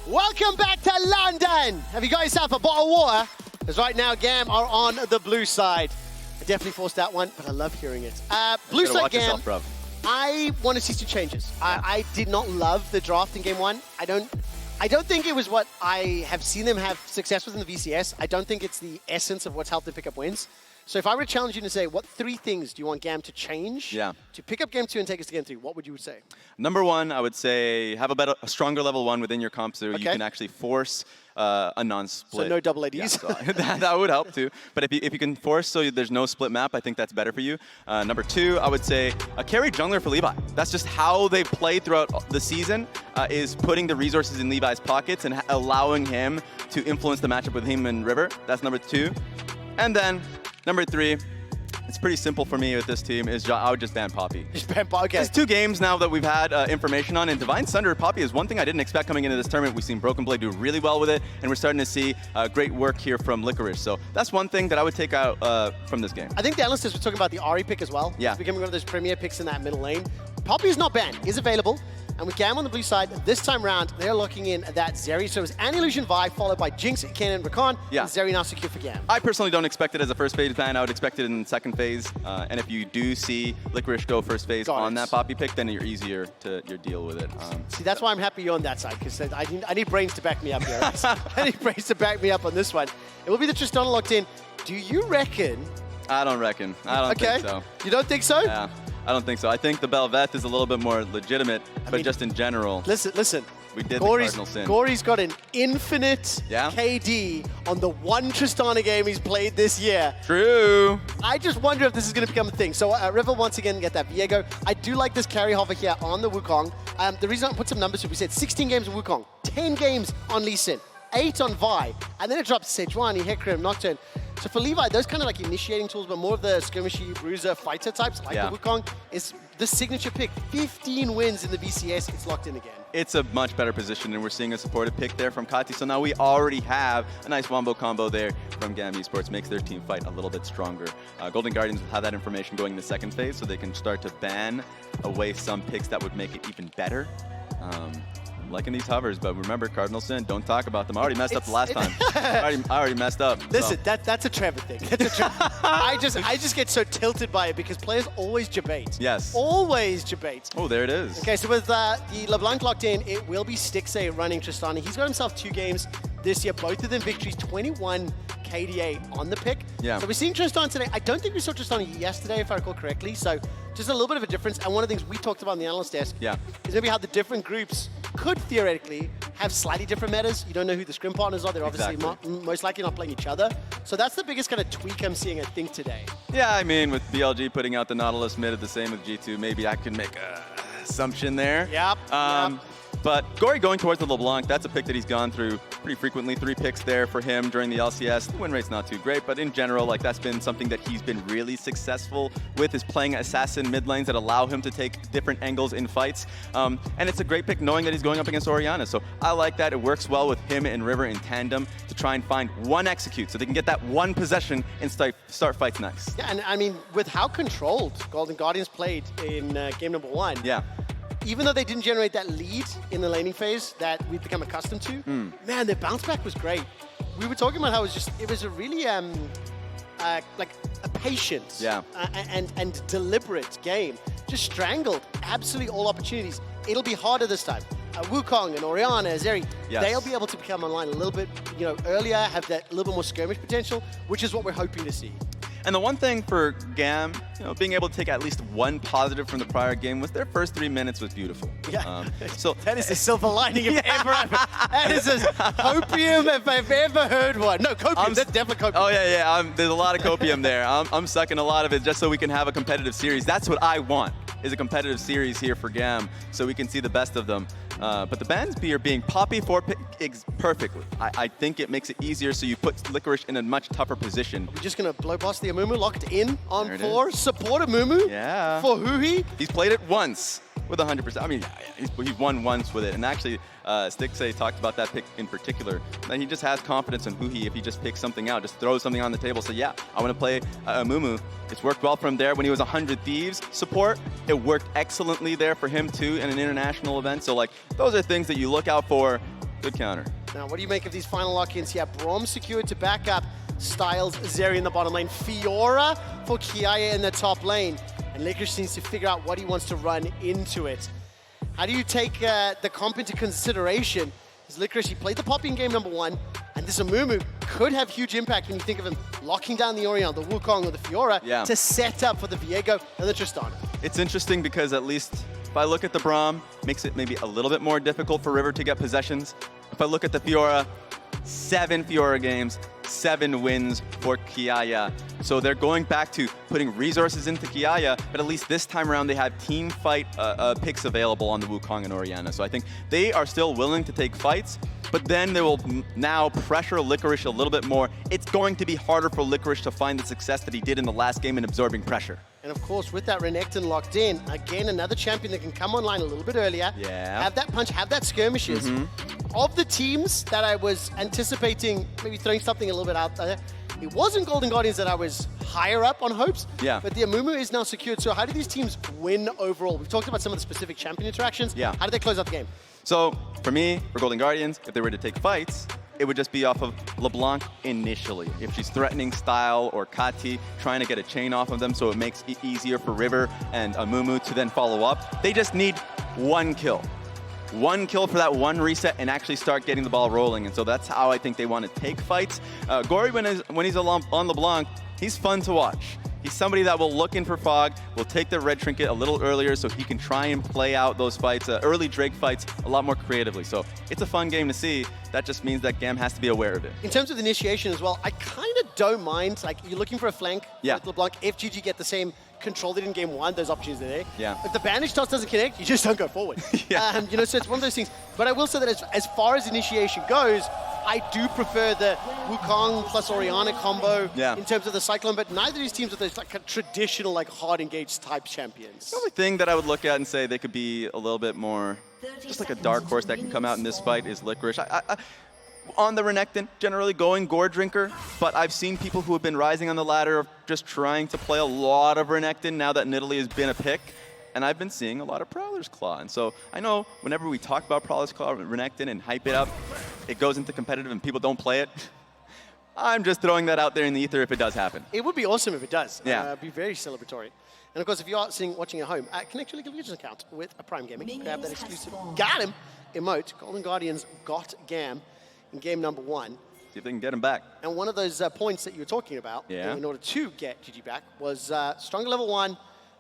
Welcome back to London. Have you got yourself a bottle of water? Because right now, GAM are on the blue side. I definitely forced that one, but I love hearing it. Blue side GAM, yourself, I want to see some changes. Yeah. I did not love the draft in game one. I don't think it was what I have seen them have success with in the VCS. I don't think it's the essence of what's helped them pick up wins. So if I were to challenge you to say, what 3 things do you want GAM to change to pick up game 2 and take us to game 3, what would you say? Number 1, I would say have a stronger level 1 within your comp so you can actually force a non-split. So no double ADs? Yeah, so that would help too. But if you can force so there's no split map, I think that's better for you. Number 2, I would say a carry jungler for Levi. That's just how they play throughout the season, is putting the resources in Levi's pockets and allowing him to influence the matchup with him and River. That's number 2. And then number 3, it's pretty simple for me with this team, is I would just ban Poppy. Just ban Poppy, okay. There's 2 games now that we've had information on, and Divine Sunder Poppy is one thing I didn't expect coming into this tournament. We've seen Broken Blade do really well with it, and we're starting to see great work here from FLICKR. So that's one thing that I would take out from this game. I think the Analysts were talking about the Ahri pick as well. Yeah. It's becoming one of those premier picks in that middle lane. Poppy is not banned, is available. And with GAM on the blue side, this time round, they're locking in that Zeri. So it was Anillusion Vi, followed by Jinx, Ken, and Rakan. Yeah. And Zeri now secure for GAM. I personally don't expect it as a first phase ban. I would expect it in the second phase. And if you do see Licorice go first phase on that Poppy pick, then you're easier to deal with it. See, that's why I'm happy you're on that side, because I need brains to back me up here. I need brains to back me up on this one. It will be the Tristana locked in. Do you reckon? I don't reckon. I don't think so. You don't think so? Yeah. I don't think so. I think the Bel'Veth is a little bit more legitimate, but just in general. Listen. We did the cardinal sin. Gory's got an infinite KD on the one Tristana game he's played this year. True. I just wonder if this is going to become a thing. So River once again get that Viego. I do like this carry hover here on the Wukong. The reason I put some numbers, we said 16 games on Wukong, 10 games on Lee Sin, 8 on Vi, and then it drops Sejuani, Hecarim, Nocturne. So for Levi, those kind of like initiating tools, but more of the skirmishy, bruiser, fighter types, like the Wukong, is the signature pick. 15 wins in the VCS, it's locked in again. It's a much better position, and we're seeing a supported pick there from Kati. So now we already have a nice wombo combo there from GAM Esports. Makes their team fight a little bit stronger. Golden Guardians will have that information going in the second phase, so they can start to ban away some picks that would make it even better. Liking these hovers, but remember, Cardinal Sin, don't talk about them. I already messed up the last time. I already messed up. Listen, that's a Trevor thing. That's a Trevor. I just get so tilted by it because players always debate. Yes. Always debate. Oh, there it is. Okay, so with the LeBlanc locked in, it will be Stixxay running Tristana. He's got himself 2 games this year, both of them victories, 21 KDA on the pick. Yeah. So we're seeing Tristana today. I don't think we saw Tristana yesterday, if I recall correctly. So just a little bit of a difference. And one of the things we talked about on the analyst desk is maybe how the different groups could theoretically have slightly different metas. You don't know who the scrim partners are. They're obviously most likely not playing each other. So that's the biggest kind of tweak I'm seeing, I think, today. Yeah, I mean, with BLG putting out the Nautilus mid, the same with G2, maybe I can make an assumption there. Yep. But Gory going towards the LeBlanc, that's a pick that he's gone through pretty frequently. 3 picks there for him during the LCS. The win rate's not too great, but in general, like that's been something that he's been really successful with, is playing assassin mid lanes that allow him to take different angles in fights. And it's a great pick knowing that he's going up against Orianna. So I like that. It works well with him and River in tandem to try and find one execute so they can get that one possession and start fights next. Yeah, and I mean, with how controlled Golden Guardians played in game number 1. Yeah. Even though they didn't generate that lead in the laning phase that we've become accustomed to, man, their bounce back was great. We were talking about how it was a really like a patient and deliberate game. Just strangled absolutely all opportunities. It'll be harder this time. Wukong and Orianna, Zeri, they'll be able to become online a little bit earlier, have that little bit more skirmish potential, which is what we're hoping to see. And the one thing for GAM, being able to take at least one positive from the prior game was their first 3 minutes was beautiful. Yeah. So that is a silver lining if ever. That is a copium if I've ever heard one. No, copium. That's definitely copium. Oh yeah. There's a lot of copium there. I'm sucking a lot of it just so we can have a competitive series. That's what I want, is a competitive series here for GAM, so we can see the best of them. But the bans are being Poppy 4 picks perfectly. I think it makes it easier, so you put Licorice in a much tougher position. We're just going to blow past the Amumu, locked in on 4. Support Amumu for Huhi. He's played it once with 100%. I mean, he's won once with it. And actually, Stixxay talked about that pick in particular. That he just has confidence in Huhi if he just picks something out, just throws something on the table. So yeah, I want to play Amumu. It's worked well from there when he was 100 Thieves support. It worked excellently there for him too in an international event. So like, those are things that you look out for Good counter. Now, what do you make of these final lock-ins here? Braum secured to back up Styles, Zeri in the bottom lane, Fiora for Kiaya in the top lane, and FLICKR needs to figure out what he wants to run into it. How do you take the comp into consideration? Because FLICKR, he played the Poppy in game number 1, and this Amumu could have huge impact when you think of him locking down the Orion, the Wukong, or the Fiora to set up for the Viego and the Tristana. It's interesting because at least if I look at the Braum, makes it maybe a little bit more difficult for River to get possessions. If I look at the Fiora, 7 Fiora games, 7 wins for Kiaya. So they're going back to putting resources into Kiaya, but at least this time around they have team fight picks available on the Wukong and Orianna. So I think they are still willing to take fights, but then they will now pressure FLICKR a little bit more. It's going to be harder for FLICKR to find the success that he did in the last game in absorbing pressure. And of course, with that Renekton locked in, again, another champion that can come online a little bit earlier, have that punch, have that skirmishes. Of the teams that I was anticipating, maybe throwing something a little bit out there, it wasn't Golden Guardians that I was higher up on hopes, but the Amumu is now secured. So how do these teams win overall? We've talked about some of the specific champion interactions. How do they close out the game? So for me, for Golden Guardians, if they were to take fights, it would just be off of LeBlanc initially. If she's threatening Style or Kati, trying to get a chain off of them so it makes it easier for River and Amumu to then follow up. They just need 1 kill. 1 kill for that 1 reset and actually start getting the ball rolling. And so that's how I think they want to take fights. Gory, when he's on LeBlanc, he's fun to watch. He's somebody that will look in for Fog, will take the red trinket a little earlier so he can try and play out those fights, early Drake fights, a lot more creatively. So it's a fun game to see. That just means that GAM has to be aware of it. In terms of initiation as well, I kind of don't mind. Like, you're looking for a flank with LeBlanc. If GG get the same control they did in game 1, those opportunities are there. If the bandage toss doesn't connect, you just don't go forward. You know, so it's one of those things. But I will say that as far as initiation goes, I do prefer the Wukong plus Orianna combo in terms of the Cyclone, but neither of these teams are those like traditional, like hard engaged type champions. The only thing that I would look at and say they could be a little bit more, just like a dark horse that can come out in this fight is FLICKR. On the Renekton, generally going Gore Drinker, but I've seen people who have been rising on the ladder of just trying to play a lot of Renekton now that Nidalee has been a pick. And I've been seeing a lot of Prowler's Claw. And so I know whenever we talk about Prowler's Claw, Renekton, and hype it up, it goes into competitive and people don't play it. I'm just throwing that out there in the ether if it does happen. It would be awesome if it does. It'd be very celebratory. And of course, if you are watching at home, connect your League of Legends account with a Prime Gaming. Grab that exclusive Got Him emote. Golden Guardians got GAM in game number 1. See if they can get him back. And one of those points that you were talking about in order to get GG back was stronger level 1,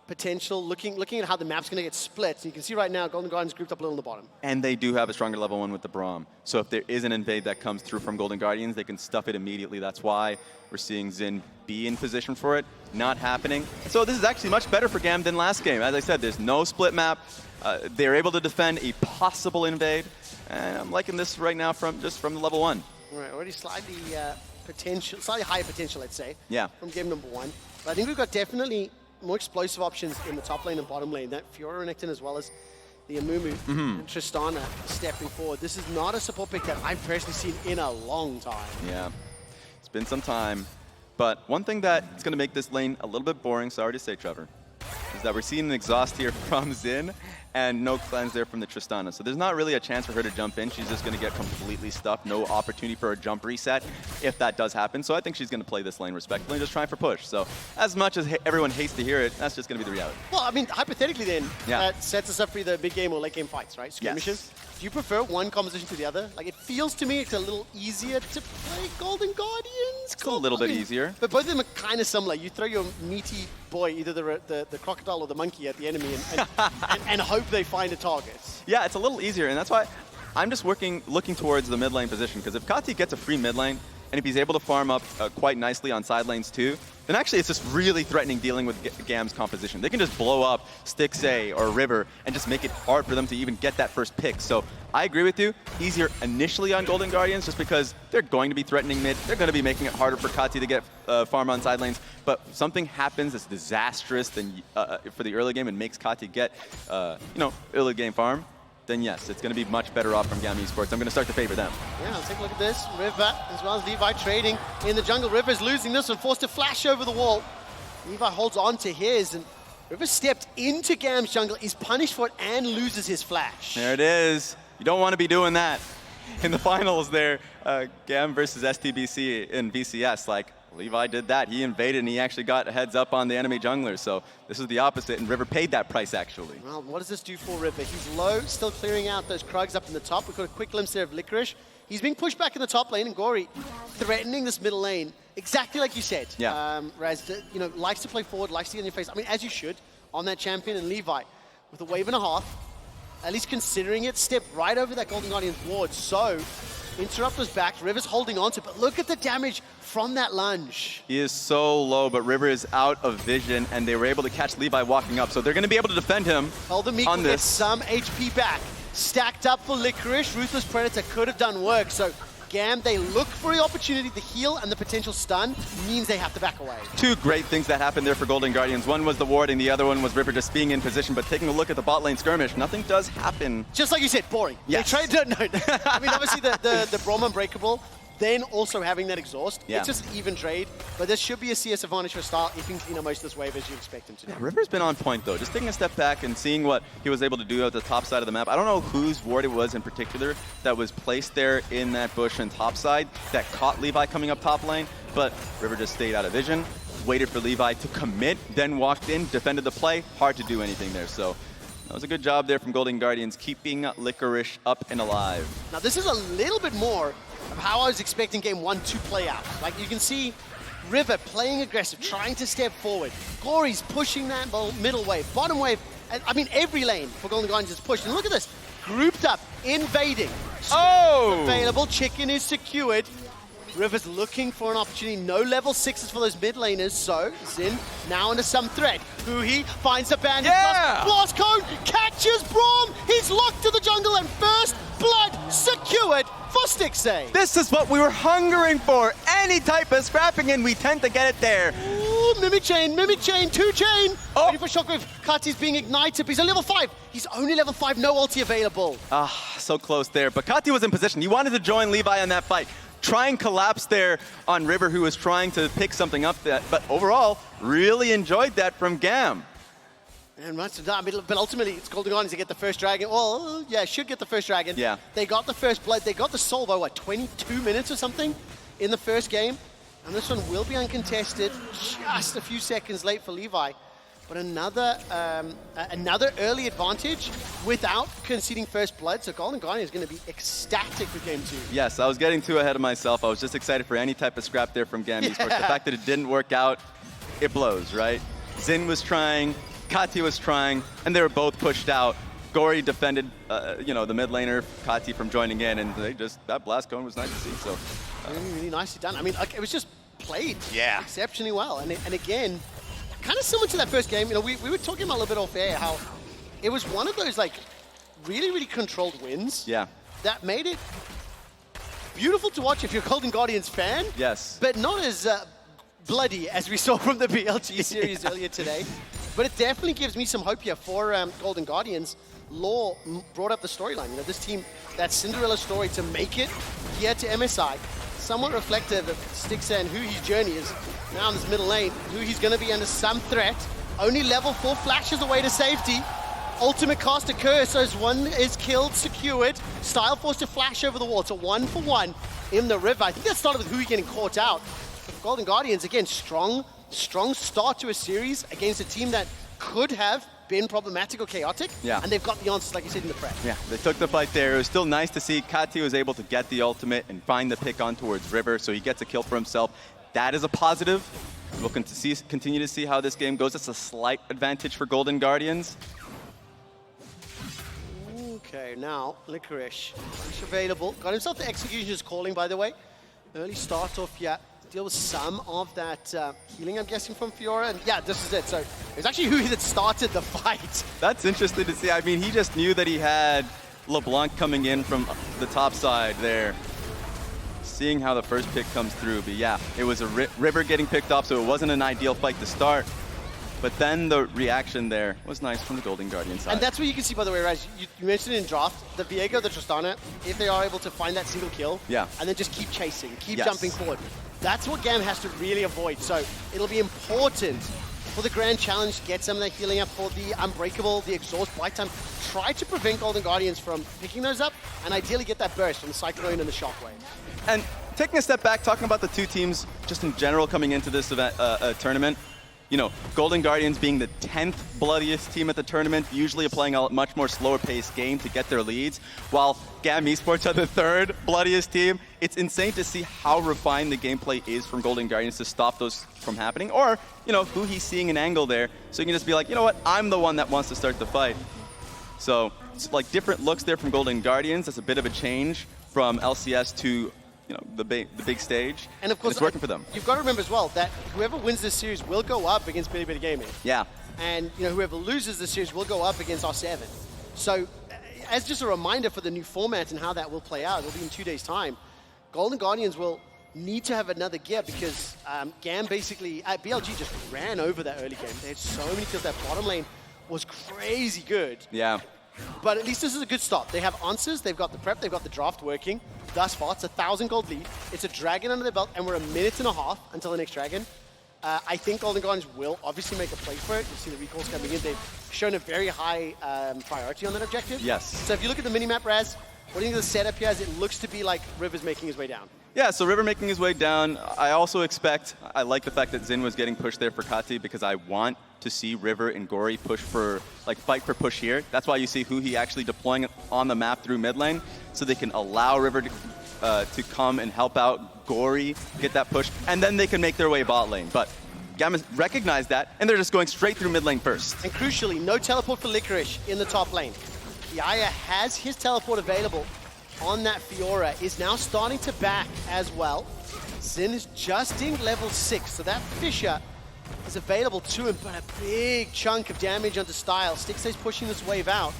potential, looking at how the map's going to get split. And you can see right now, Golden Guardians grouped up a little on the bottom. And they do have a stronger level 1 with the Braum. So if there is an invade that comes through from Golden Guardians, they can stuff it immediately. That's why we're seeing Xin be in position for it. Not happening. So this is actually much better for GAM than last game. As I said, there's no split map. They're able to defend a possible invade. And I'm liking this right now from the level 1. All right, already slightly higher potential, let's say, from game number 1. But I think we've got definitely more explosive options in the top lane and bottom lane. That Fiora Renekton as well as the Amumu and Tristana stepping forward. This is not a support pick that I've personally seen in a long time. Yeah, it's been some time. But one thing that is going to make this lane a little bit boring, sorry to say, Trevor, is that we're seeing an exhaust here from Xin and no cleanse there from the Tristana. So there's not really a chance for her to jump in. She's just going to get completely stuffed. No opportunity for a jump reset if that does happen. So I think she's going to play this lane respectfully and just try for push. So as much as everyone hates to hear it, that's just going to be the reality. Well, I mean, hypothetically then, that sets us up for either big game or late game fights, right? Skirmishes. Do you prefer one composition to the other? Like, it feels to me it's a little easier to play Golden Guardians. It's a little bit easier. But both of them are kind of similar. You throw your meaty boy, either the crocodile or the monkey, at the enemy and hope they find a target. Yeah, it's a little easier, and that's why I'm just looking towards the mid lane position, because if Kati gets a free mid lane, and if he's able to farm up quite nicely on side lanes too, then actually it's just really threatening dealing with GAM's composition. They can just blow up Stixay or River and just make it hard for them to even get that first pick. So I agree with you. Easier initially on Golden Guardians just because they're going to be threatening mid. They're going to be making it harder for Kati to get farm on side lanes. But something happens that's disastrous for the early game and makes Kati get early game farm, then yes, it's going to be much better off from GAM Esports. I'm going to start to favor them. Yeah, let's take a look at this. River, as well as Levi trading in the jungle. River's losing this one, forced to flash over the wall. Levi holds on to his, and River stepped into GAM's jungle, is punished for it, and loses his flash. There it is. You don't want to be doing that. in the finals there, GAM versus STBC in VCS, like, Levi did that. He invaded and he actually got a heads up on the enemy jungler. So this is the opposite, and River paid that price actually. Well, what does this do for River? He's low, still clearing out those Krugs up in the top. We've got a quick glimpse there of FLICKR. He's being pushed back in the top lane, and Gory threatening this middle lane, exactly like you said. Yeah. Raz, you know, likes to play forward, likes to get in your face. I mean, as you should, on that champion. And Levi, with a wave and a half, at least considering it, step right over that Golden Guardian's ward. So, interrupt was back. River's holding on to it, but look at the damage from that lunge. He is so low, but River is out of vision, and they were able to catch Levi walking up. So they're going to be able to defend him Elder Meek will get some HP back. Stacked up for FLICKR. Ruthless Predator could have done work. So GAM, they look for the opportunity. The heal and the potential stun means they have to back away. Two great things that happened there for Golden Guardians. One was the ward, and the other one was River just being in position. But taking a look at the bot lane skirmish, nothing does happen. Just like you said, boring. Yes. They tried to, I mean, obviously the Braum Unbreakable, then also having that exhaust. Yeah. It's just an even trade, but there should be a CS advantage for Star if he can clean up most of this wave as you expect him to do. Yeah, River's been on point though, just taking a step back and seeing what he was able to do at the top side of the map. I don't know whose ward it was in particular that was placed there in that bush and top side that caught Levi coming up top lane, but River just stayed out of vision, waited for Levi to commit, then walked in, defended the play. Hard to do anything there, so that was a good job there from Golden Guardians, keeping FLICKR up and alive. Now this is a little bit more of how I was expecting game 1 to play out. Like you can see River playing aggressive, trying to step forward. Gory's pushing that middle wave, bottom wave. I mean, every lane for Golden Guardians is pushed. And look at this, grouped up, invading. Oh! Available, chicken is secured. River's looking for an opportunity. No level 6s for those mid laners, so Xin now under some threat. Huhi finds the bandit. Yeah! Blast cone catches Braum. He's locked to the jungle, and first blood secured for Stixxay. This is what we were hungering for. Any type of scrapping, and we tend to get it there. Ooh, Mimic Chain, 2-chain. Oh. Ready for Shockwave. Kati's being ignited, but he's on level 5. He's only level 5, no ulti available. Ah, so close there. But Kati was in position. He wanted to join Levi in that fight. Try and collapse there on River, who was trying to pick something up that, but overall, really enjoyed that from GAM. And much done, but ultimately it's Golden Guardians to get the first dragon. Well, yeah, should get the first dragon. Yeah. They got the first blood. They got the soul by what, 22 minutes or something in the first game. And this one will be uncontested, just a few seconds late for Levi. But another early advantage without conceding first blood. So Golden Guardian is going to be ecstatic with game 2. Yes, I was getting too ahead of myself. I was just excited for any type of scrap there from GAM Esports. The fact that it didn't work out, it blows, right? Xin was trying, Kati was trying, and they were both pushed out. Gory defended, you know, the mid laner, Kati, from joining in, and they just, that blast cone was nice to see. So really nicely done. I mean, like, it was just played exceptionally well. And again, kind of similar to that first game, you know, we were talking about a little bit off air how it was one of those like really, really controlled wins. Yeah. That made it beautiful to watch if you're a Golden Guardians fan. Yes. But not as bloody as we saw from the BLT series earlier today. But it definitely gives me some hope here for Golden Guardians. Law brought up the storyline. You know, this team, that Cinderella story to make it here to MSI, somewhat reflective of Stixxay and Huhi's journey is now in this middle lane. Huhi's going to be under some threat. Only level 4 flashes away to safety. Ultimate cast occurs, so as one is killed, secured. Style forced to flash over the wall. It's a 1-for-1 in the river. I think that started with Hui getting caught out. But Golden Guardians, again, strong start to a series against a team that could have been problematic or chaotic. Yeah. And they've got the answers, like you said, in the prep. Yeah, they took the fight there. It was still nice to see Kati was able to get the ultimate and find the pick on towards River, so he gets a kill for himself. That is a positive. We'll continue to see how this game goes. It's a slight advantage for Golden Guardians. Okay, now FLICKR is available. Got himself the Executioner's Calling, by the way. Early start off, yeah. Deal with some of that healing, I'm guessing, from Fiora. And yeah, this is it. So it was actually Hui that started the fight. That's interesting to see. I mean, he just knew that he had LeBlanc coming in from the top side there. Seeing how the first pick comes through. But yeah, it was a River getting picked up, so it wasn't an ideal fight to start. But then the reaction there was nice from the Golden Guardian side. And that's what you can see, by the way, Raz. You mentioned it in draft, the Viego, the Tristana, if they are able to find that single kill, and then just keep chasing, keep jumping forward. That's what GAM has to really avoid. So it'll be important for the Grand Challenge, get some of that healing up for the Unbreakable, the Exhaust, Bite Time. Try to prevent Golden Guardians from picking those up, and ideally get that burst from the Cyclone and the Shockwave. And taking a step back, talking about the two teams just in general coming into this event, tournament, you know, Golden Guardians being the 10th bloodiest team at the tournament, usually playing a much more slower paced game to get their leads, while GAM Esports are the 3rd bloodiest team. It's insane to see how refined the gameplay is from Golden Guardians to stop those from happening, or, you know, who he's seeing an angle there, so you can just be like, you know what, I'm the one that wants to start the fight. So, it's like different looks there from Golden Guardians. That's a bit of a change from LCS to, you know, the big stage, and of course, it's working for them. You've got to remember as well that whoever wins this series will go up against Bitty Bitty Gaming. Yeah. And you know, whoever loses this series will go up against R7. So, as just a reminder for the new format and how that will play out, it'll be in 2 days' time. Golden Guardians will need to have another gear because GAM basically, BLG just ran over that early game. They had so many kills. That bottom lane was crazy good. Yeah. But at least this is a good start. They have answers, they've got the prep, they've got the draft working. Thus far, it's a 1,000 gold lead. It's a dragon under their belt, and we're a minute and a half until the next dragon. I think Golden Guardians will obviously make a play for it. You see the recalls coming in. They've shown a very high priority on that objective. Yes. So if you look at the minimap, Raz, what do you think of the setup here? As it looks to be like River's making his way down. Yeah, so River making his way down. I also expect, I like the fact that Xin was getting pushed there for Kati because I want to see River and Gory push for, like, fight for push here. That's why you see Huhi actually deploying on the map through mid lane, so they can allow River to come and help out Gory, get that push, and then they can make their way bot lane. But GAM has recognized that, and they're just going straight through mid lane first. And crucially, no teleport for FLICKR in the top lane. Yaya has his teleport available on that Fiora, is now starting to back as well. Xin is just in level 6, so that Fisher is available to him, but a big chunk of damage onto Style. Stixay's pushing this wave out.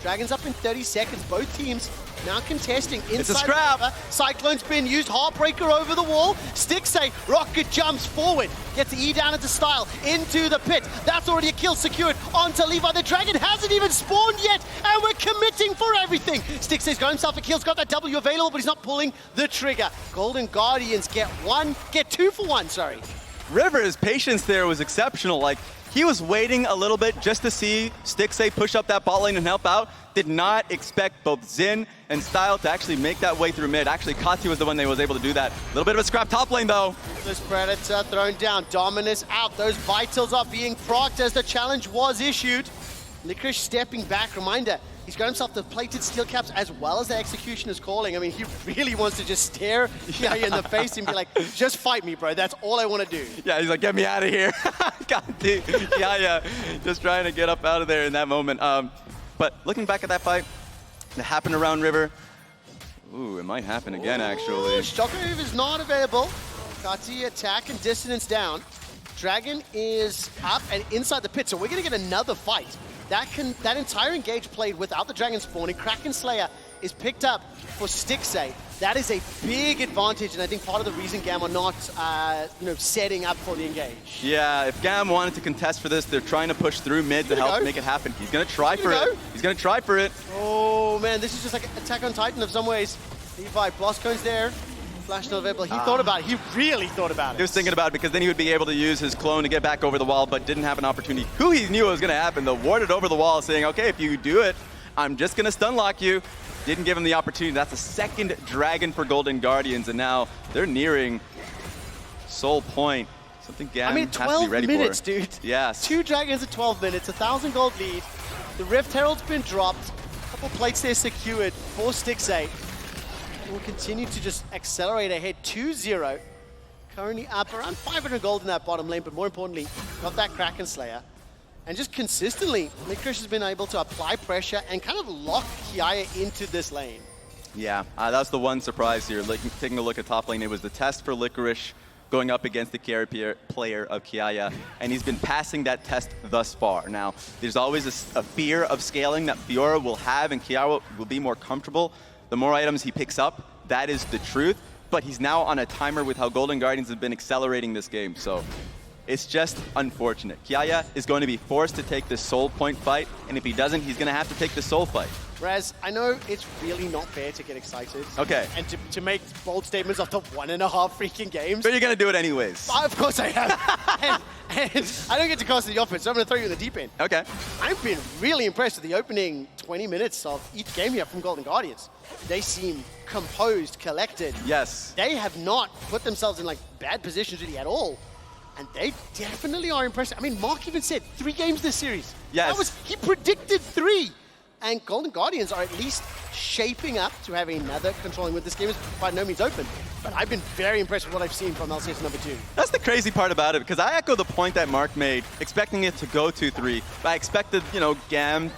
Dragon's up in 30 seconds. Both teams now contesting inside. It's a scrap. The river. Cyclone's been used. Heartbreaker over the wall. Stixay, rocket jumps forward. Gets the E down into Style. Into the pit. That's already a kill secured onto Levi. The Dragon hasn't even spawned yet, and we're committing for everything. Stixay's got himself a kill. He's got that W available, but he's not pulling the trigger. Golden Guardians get 2 for 1, sorry. River's patience there was exceptional. Like, he was waiting a little bit just to see Stixay push up that bot lane and help out. Did not expect both Xin and Style to actually make that way through mid. Actually, Kati was the one that was able to do that. A little bit of a scrap top lane, though. This Predator thrown down. Dominus out. Those Vitals are being procced as the challenge was issued. FLICKR stepping back. Reminder, he's got himself the plated steel caps as well as the Executioner's calling. I mean, he really wants to just stare Yaya in the face and be like, just fight me, bro. That's all I want to do. Yeah, he's like, get me out of here. God, dude. Yeah, just trying to get up out of there in that moment. But looking back at that fight, that happened around River. Ooh, it might happen again, actually. Shockwave is not available. Kati attack and dissonance down. Dragon is up and inside the pit, so we're going to get another fight. That entire engage played without the Dragon spawning. Kraken Slayer is picked up for Stixay. That is a big advantage, and I think part of the reason GAM are not setting up for the engage. Yeah, if GAM wanted to contest for this, they're trying to push through mid to help make it happen. He's going to try for it. He's going to try for it. Oh, man, this is just like Attack on Titan of some ways. Levi, Bloscone's there. Flash not available. He thought about it. He really thought about it. He was thinking about it because then he would be able to use his clone to get back over the wall, but didn't have an opportunity. Who he knew it was going to happen, though, warded over the wall, saying, okay, if you do it, I'm just going to stun lock you. Didn't give him the opportunity. That's the second dragon for Golden Guardians, and now they're nearing Soul Point. Something GAM has to be ready for. 12 minutes, dude. Yes. 2 dragons at 12 minutes, 1,000 gold lead. The Rift Herald's been dropped. A couple plates there secured for Stixay. Will continue to just accelerate ahead 2-0. Currently up around 500 gold in that bottom lane, but more importantly, got that Kraken Slayer. And just consistently, FLICKR has been able to apply pressure and kind of lock Yaya into this lane. Yeah, that's the one surprise here. Taking a look at top lane, it was the test for Licorice going up against the carry player of Kiaya, and he's been passing that test thus far. Now, there's always a fear of scaling that Fiora will have, and Kiaya will be more comfortable. The more items he picks up, that is the truth, but he's now on a timer with how Golden Guardians have been accelerating this game, so It's just unfortunate. Kiaya is going to be forced to take the soul point fight, and if he doesn't, he's going to have to take the soul fight. Raz, I know it's really not fair to get excited. Okay. And to make bold statements after 1.5 freaking games. But you're going to do it anyways. Of course I am. and I don't get to cast the offense, so I'm going to throw you in the deep end. Okay. I've been really impressed with the opening 20 minutes of each game here from Golden Guardians. They seem composed, collected. Yes. They have not put themselves in like bad positions really at all. And they definitely are impressive. I mean, Mark even said 3 games this series. Yes. He predicted 3. And Golden Guardians are at least shaping up to have another controlling win. This game is by no means open. But I've been very impressed with what I've seen from LCS number 2. That's the crazy part about it, because I echo the point that Mark made, expecting it to go 2-3. But I expected, GAM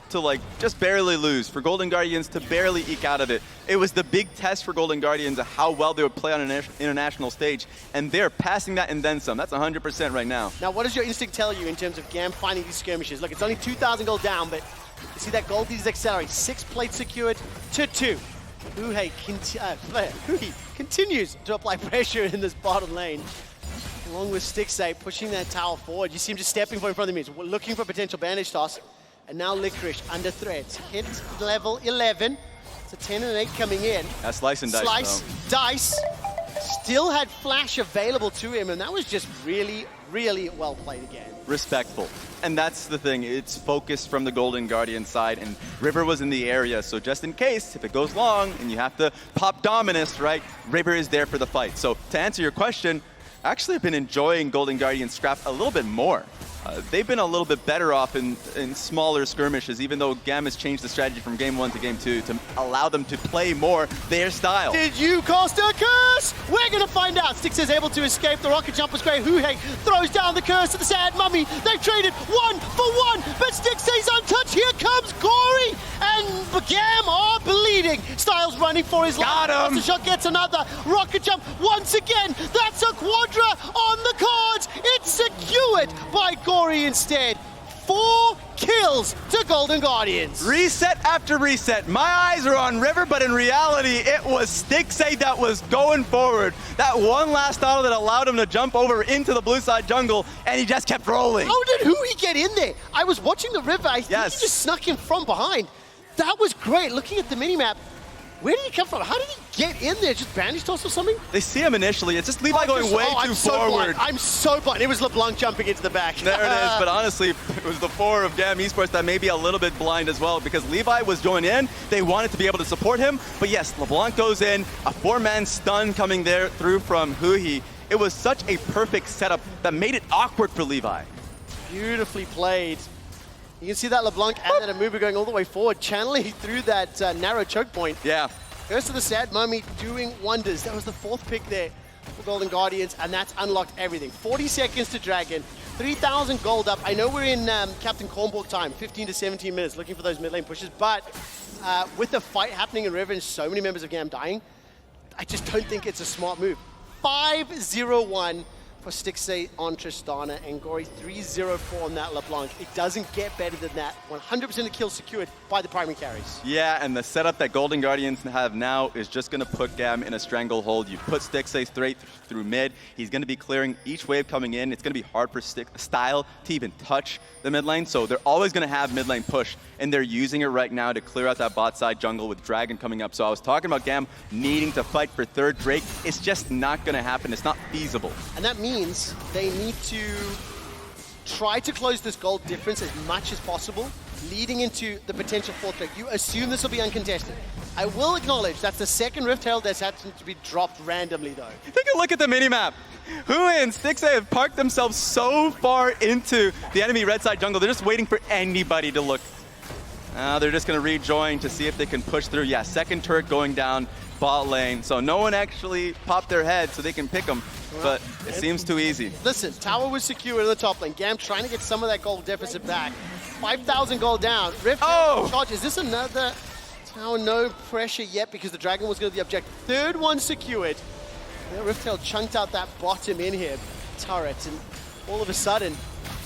to like just barely lose, for Golden Guardians to barely eke out of it. It was the big test for Golden Guardians of how well they would play on an international stage, and they're passing that and then some. That's 100% right now. Now, what does your instinct tell you in terms of GAM finding these skirmishes? Look, it's only 2,000 gold down, but you see that gold lead accelerate. 6 plates secured to 2. Huhei continues to apply pressure in this bottom lane. Along with Stixay pushing that tower forward. You see him just stepping in front of him. We're looking for potential bandage toss. And now FLICKR under threat. Hit level 11. It's a 10 and 8 coming in. That's slice and dice. Slice, dice. Still had flash available to him, and that was just really, really well played again. Respectful. And that's the thing, it's focused from the Golden Guardian side, and River was in the area, so just in case, if it goes long and you have to pop Dominus, right, River is there for the fight. So to answer your question, actually I've been enjoying Golden Guardian scrap a little bit more. They've been a little bit better off in smaller skirmishes, even though GAM has changed the strategy from Game 1 to Game 2 to allow them to play more their style. Did you cast a curse? We're going to find out. Styx is able to escape. The rocket jump was great. Huhei throws down the curse to the sad mummy. They've traded 1 for 1, but Styx stays untouched. Here comes Gory, and GAM are bleeding. Styles running for his life. Got him. The shot gets another. Rocket jump once again. That's a quadra on the cards. It's secured by Gory instead. 4 kills to Golden Guardians. Reset after reset. My eyes are on River, but in reality, it was Stixay that was going forward. That one last auto that allowed him to jump over into the blue side jungle, and he just kept rolling. How did Hui get in there? I was watching the River. I think Yes. he just snuck in from behind. That was great. Looking at the minimap, where did he come from? How did he get in there? Just bandage toss or something? They see him initially. It's just Levi going way too forward. I'm so blind. It was LeBlanc jumping into the back. There it is, but honestly, it was the 4 of GAM Esports that may be a little bit blind as well, because Levi was going in. They wanted to be able to support him, but yes, LeBlanc goes in, a 4-man stun coming there through from Huhi. It was such a perfect setup that made it awkward for Levi. Beautifully played. You can see that LeBlanc and then a mover going all the way forward, channeling through that narrow choke point. Yeah. Curse of the Sad Mummy doing wonders. That was the 4th pick there for Golden Guardians, and that's unlocked everything. 40 seconds to Dragon, 3,000 gold up. I know we're in Captain Cornborg time, 15 to 17 minutes, looking for those mid lane pushes, but with the fight happening in River and so many members of GAM dying, I just don't think it's a smart move. 5-0-1 for Stixay on Tristana, and Gory 3-0-4 on that LeBlanc. It doesn't get better than that. 100% of kills secured by the primary carries. Yeah, and the setup that Golden Guardians have now is just going to put GAM in a stranglehold. You put Stixay straight through mid. He's going to be clearing each wave coming in. It's going to be hard for Style to even touch the mid lane, so they're always going to have mid lane push, and they're using it right now to clear out that bot side jungle with Dragon coming up. So I was talking about GAM needing to fight for 3rd Drake. It's just not going to happen. It's not feasible. And that means they need to try to close this gold difference as much as possible, leading into the potential 4th Drake. You assume this will be uncontested. I will acknowledge that's the 2nd Rift Herald that's happened to be dropped randomly, though. Take a look at the minimap. Hui and Stixay have parked themselves so far into the enemy red side jungle. They're just waiting for anybody to look. They're just going to rejoin to see if they can push through. Yeah, 2nd turret going down bot lane. So no one actually popped their head so they can pick them. But it seems too easy. Listen, tower was secure in the top lane. GAM trying to get some of that gold deficit back. 5,000 gold down. Rift charge. Is this another tower? No pressure yet because the Dragon was going to be the objective. 3rd one secured. Now Riftail chunked out that bottom in here turret, and all of a sudden,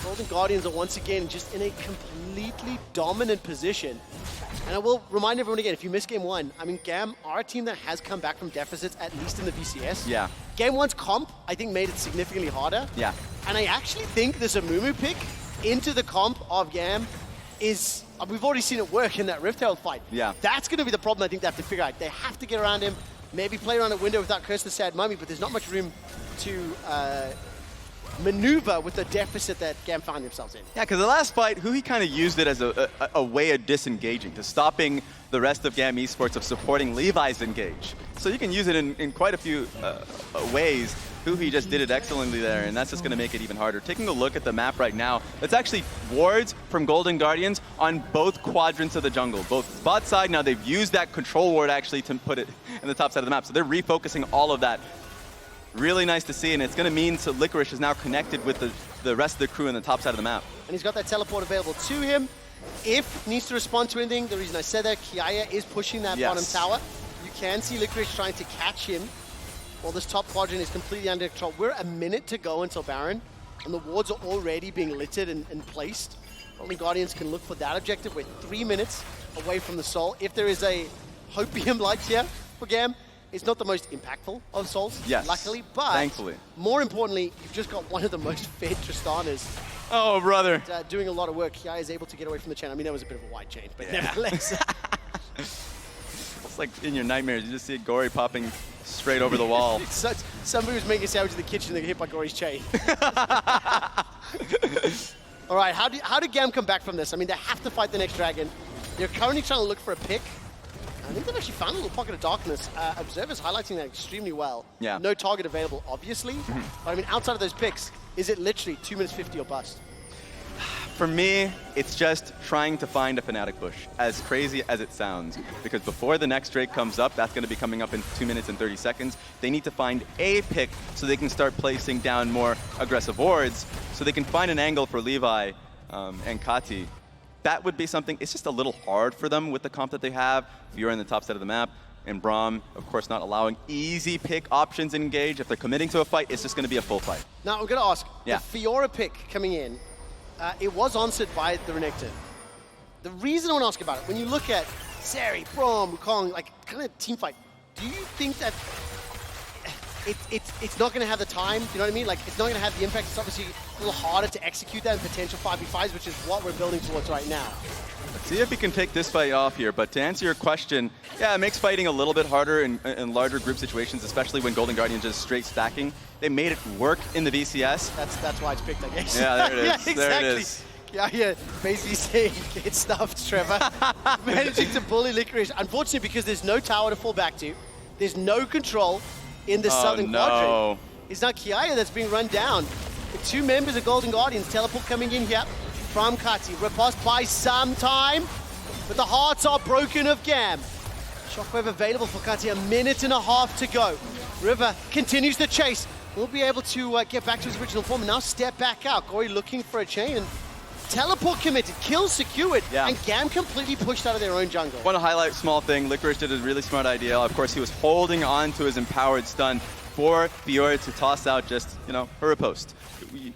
Golden Guardians are once again just in a completely dominant position. And I will remind everyone again, if you missed Game 1, I mean, GAM are a team that has come back from deficits, at least in the VCS. Yeah. Game 1's comp, I think, made it significantly harder. Yeah. And I actually think this Amumu pick into the comp of GAM is, we've already seen it work in that Riftail fight. Yeah. That's going to be the problem I think they have to figure out. They have to get around him, maybe play around a window without Curse the Sad Mummy, but there's not much room to maneuver with the deficit that GAM found themselves in. Yeah, because the last fight, he kind of used it as a way of disengaging, to stopping the rest of GAM Esports of supporting Levi's engage. So you can use it in quite a few ways. He just did it excellently there, and that's just going to make it even harder. Taking a look at the map right now, it's actually wards from Golden Guardians on both quadrants of the jungle, both bot side. Now they've used that control ward actually to put it in the top side of the map, so they're refocusing all of that. Really nice to see, and it's going to mean so FLICKR is now connected with the rest of the crew on the top side of the map. And he's got that teleport available to him. If needs to respond to anything, the reason I said that, Kiaya is pushing that bottom tower. You can see FLICKR trying to catch him while this top quadrant is completely under control. We're a minute to go until Baron, and the wards are already being littered and placed. Only Guardians can look for that objective. We're 3 minutes away from the Soul. If there is a Hopium light here for GAM, it's not the most impactful of Souls, luckily, but thankfully. More importantly, you've just got one of the most fed Tristanas. Oh, brother. Doing a lot of work. Kiai is able to get away from the chain. I mean, that was a bit of a wide change, but nevertheless. It's like in your nightmares, you just see Gory popping straight over the wall. Somebody was making a sandwich in the kitchen and they get hit by Gory's chain. All right, how do GAM come back from this? I mean, they have to fight the next dragon. They're currently trying to look for a pick. I think they've actually found a little pocket of darkness. Observer's highlighting that extremely well. Yeah. No target available, obviously. But I mean, outside of those picks, is it literally 2 minutes 50 or bust? For me, it's just trying to find a Fnatic push, as crazy as it sounds. Because before the next Drake comes up, that's going to be coming up in 2 minutes and 30 seconds, they need to find a pick so they can start placing down more aggressive wards, so they can find an angle for Levi and Kati. That would be something, it's just a little hard for them with the comp that they have. If you're in the top side of the map, and Braum, of course, not allowing easy pick options in engage. If they're committing to a fight, it's just going to be a full fight. Now, I'm going to ask, the Fiora pick coming in, it was answered by the Renekton. The reason I want to ask about it, when you look at Seri, Braum, Wukong, like kind of team fight, do you think that it's not going to have the time, you know what I mean? Like, it's not going to have the impact. It's obviously a little harder to execute that in potential 5v5s, which is what we're building towards right now. Let's see if we can take this fight off here, but to answer your question, yeah, it makes fighting a little bit harder in larger group situations, especially when Golden Guardians is straight stacking. They made it work in the VCS. That's why it's picked, I guess. Yeah, there it is. Yeah, exactly. There it is. Yeah, basically saying, get stuffed, Trevor. Managing to bully Licorice. Unfortunately, because there's no tower to fall back to, there's no control in the southern quadrant. It's not Kiaya that's being run down. The 2 members of Golden Guardians, teleport coming in here from Kati. Riposte by some time, but the hearts are broken of GAM. Shockwave available for Kati, 1.5 minutes to go. River continues the chase. Will be able to get back to his original form and now step back out. Gory looking for a chain. And teleport committed, kill secured, and GAM completely pushed out of their own jungle. Want to highlight a small thing. Licorice did a really smart idea. Of course, he was holding on to his empowered stun for Fiora to toss out just, her riposte.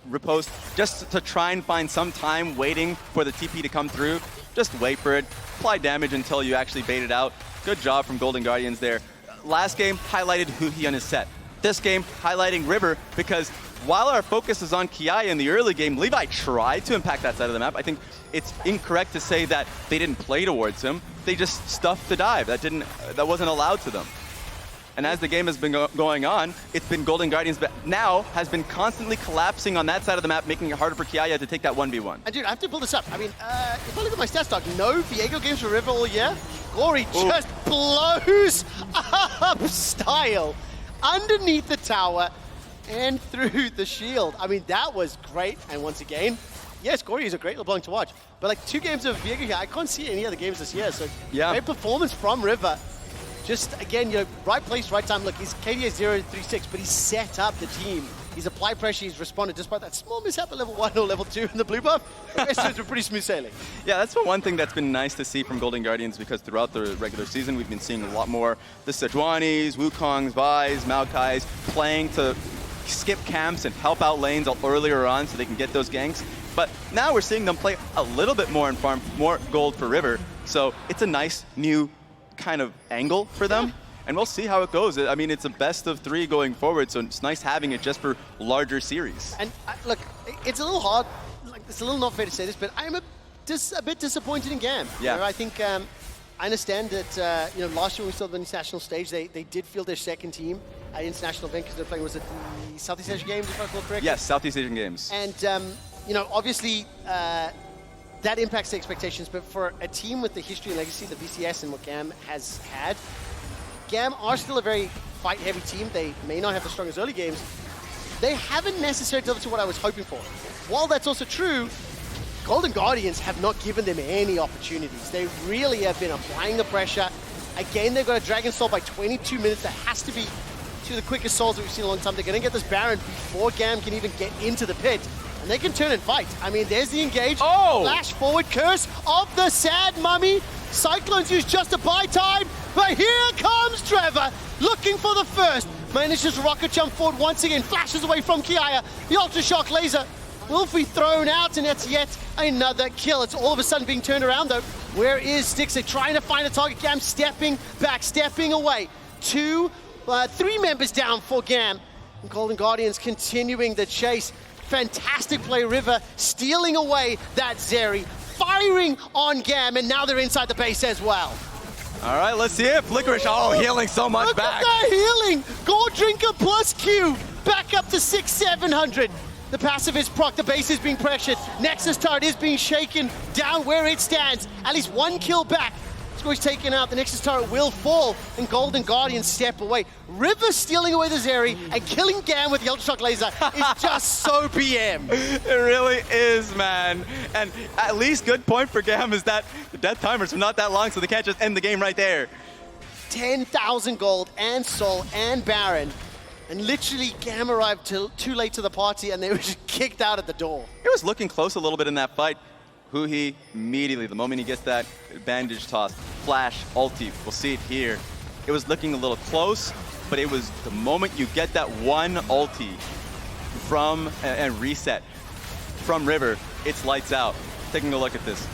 Riposte just to try and find some time waiting for the TP to come through. Just wait for it, apply damage until you actually bait it out. Good job from Golden Guardians there. Last game highlighted Huhi on his set. This game highlighting River, because while our focus is on Kiaya in the early game, Levi tried to impact that side of the map. I think it's incorrect to say that they didn't play towards him. They just stuffed the dive. That wasn't allowed to them. And as the game has been going on, it's been Golden Guardians, but now has been constantly collapsing on that side of the map, making it harder for Kiaya to take that 1v1. And dude, I have to pull this up. I mean, if I look at my stats doc, no Viego games for River all year. Gory just blows up style underneath the tower and through the shield. I mean, that was great. And once again, yes, Gory is a great LeBlanc to watch. But like 2 games of Viego here, I can't see any other games this year. So great performance from River. Just, again, right place, right time. Look, he's KDA 0-3-6, but he's set up the team. He's applied pressure, he's responded despite that small mishap at level 1 or level 2 in the blue buff. The rest of it's pretty smooth sailing. Yeah, that's one thing that's been nice to see from Golden Guardians, because throughout the regular season, we've been seeing a lot more the Sejuanis, Wukongs, Vi's, Maokai's playing to skip camps and help out lanes earlier on so they can get those ganks. But now we're seeing them play a little bit more and farm more gold for River. So it's a nice new kind of angle for them. And we'll see how it goes. I mean, it's a best of 3 going forward, so it's nice having it just for larger series. And look, it's a little hard, like, it's a little not fair to say this, but I'm a bit disappointed in GAM. Yeah. You know, I think, I understand that, you know, last year when we saw the international stage, they did field their second team at international event because they're playing, was it the Southeast Asian Games, if I recall correctly? Yes, Southeast Asian Games. And, you know, obviously, that impacts the expectations, but for a team with the history and legacy, the BCS and what GAM has had, GAM are still a very fight-heavy team. They may not have the strongest early games. They haven't necessarily delivered to what I was hoping for. While that's also true, Golden Guardians have not given them any opportunities. They really have been applying the pressure. Again, they've got a Dragon Soul by 22 minutes. That has to be two of the quickest souls that we've seen in a long time. They're going to get this Baron before GAM can even get into the pit. And they can turn and fight. I mean, there's the engage. Oh! Flash forward, Curse of the Sad Mummy. Cyclones use just to buy time, but here comes Trevor, looking for the first. Manages to rocket jump forward once again, flashes away from Kiaya. The Ultra Shock Laser will be thrown out, and it's yet another kill. It's all of a sudden being turned around, though. Where is Styx? They're trying to find a target. GAM stepping back, stepping away. 3 members down for GAM. And Golden Guardians continuing the chase. Fantastic play, River, stealing away that Zeri, firing on GAM, and now they're inside the base as well. All right, let's see it. FLICKR, oh, healing so much back. Look at that healing! Gold Drinker plus Q, back up to 6,700. The passive is proc, the base is being pressured. Nexus turret is being shaken down where it stands. At least 1 kill back. Squish's taken out, the Nexus turret will fall, and Golden Guardians step away. River stealing away the Zeri and killing GAM with the Ultra Shock Laser is just so BM. It really is, man. And at least good point for GAM is that the death timers are not that long, so they can't just end the game right there. 10,000 gold and Soul and Baron. And literally GAM arrived too late to the party, and they were just kicked out at the door. It was looking close a little bit in that fight. Huhi immediately, the moment he gets that bandage toss, flash, ulti, we'll see it here. It was looking a little close, but it was the moment you get that one ulti from, and reset from River, it's lights out. Taking a look at this.